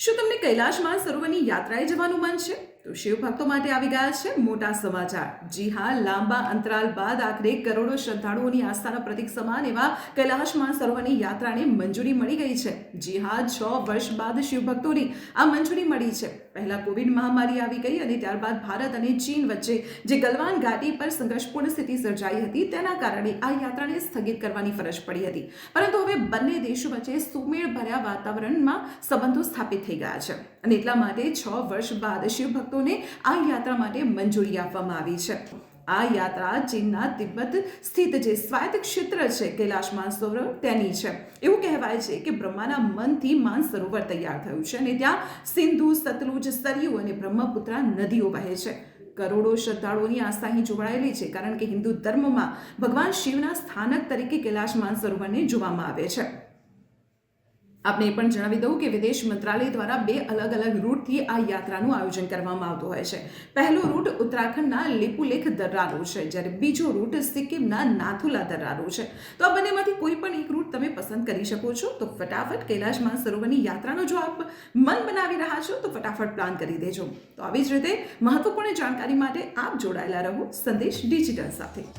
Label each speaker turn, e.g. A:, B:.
A: શું તમને કૈલાશ માનસરોવરની યાત્રાએ જવાનું મન છે? તો શિવ ભક્તો માટે આવી ગયા છે મોટા સમાચાર। જી હા, લાંબા અંતરાલ બાદ આખરે કરોડો શ્રદ્ધાળુઓની આસ્થાના પ્રતીક સમાન એવા કૈલાશ માનસરોવરની યાત્રાને મંજૂરી મળી ગઈ છે। જી હા, 6 વર્ષ બાદ શિવ ભક્તોની આ મંજૂરી મળી છે। પહેલા કોવિડ મહામારી આવી ગઈ અને ત્યારબાદ ભારત અને ચીન વચ્ચે જે ગલવાન ઘાટી પર સંઘર્ષપૂર્ણ સ્થિતિ સર્જાઈ હતી તેના કારણે આ યાત્રાને સ્થગિત કરવાની ફરજ પડી હતી, પરંતુ હવે બંને દેશો વચ્ચે સુમેળભર્યા વાતાવરણમાં સંબંધો સ્થાપિત થઈ ગયા છે અને એટલા માટે 6 વર્ષ બાદ શિવ ભક્તોને આ યાત્રા માટે મંજૂરી આપવામાં આવી છે। આ યાત્રા ચીનના તિબ્બત સ્થિત જે સ્વાયત્ત ક્ષેત્ર છે કૈલાશ માનસરોવર તેની છે। એવું કહેવાય છે કે બ્રહ્માના મનથી માનસરોવર તૈયાર થયું છે અને ત્યાં સિંધુ, સતલુજ, સરયુ અને બ્રહ્મપુત્રા નદીઓ વહે છે। કરોડો શ્રદ્ધાળુઓની આસ્થા અહીં જોડાયેલી છે, કારણ કે હિન્દુ ધર્મમાં ભગવાન શિવના સ્થાનક તરીકે કૈલાશ માનસરોવરને જોવામાં આવે છે। આપણે એ પણ જણાવી દઉં કે વિદેશ મંત્રાલય દ્વારા 2 અલગ અલગ રૂટથી આ યાત્રાનું આયોજન કરવામાં આવતું હોય છે। પહેલો રૂટ ઉત્તરાખંડના લેપુલેખ દર્રાનો છે, જ્યારે બીજો રૂટ સિક્કિમના નાથુલા દર્રાનો છે। તો આ બંનેમાંથી કોઈ પણ એક રૂટ તમે પસંદ કરી શકો છો। તો ફટાફટ કૈલાશ માનસરોવરની યાત્રાનો જો આપ મન બનાવી રહ્યા છો તો ફટાફટ પ્લાન કરી દેજો। તો આવી જ રીતે મહત્વપૂર્ણ જાણકારી માટે આપ જોડાયેલા રહો સંદેશ ડિજિટલ સાથે।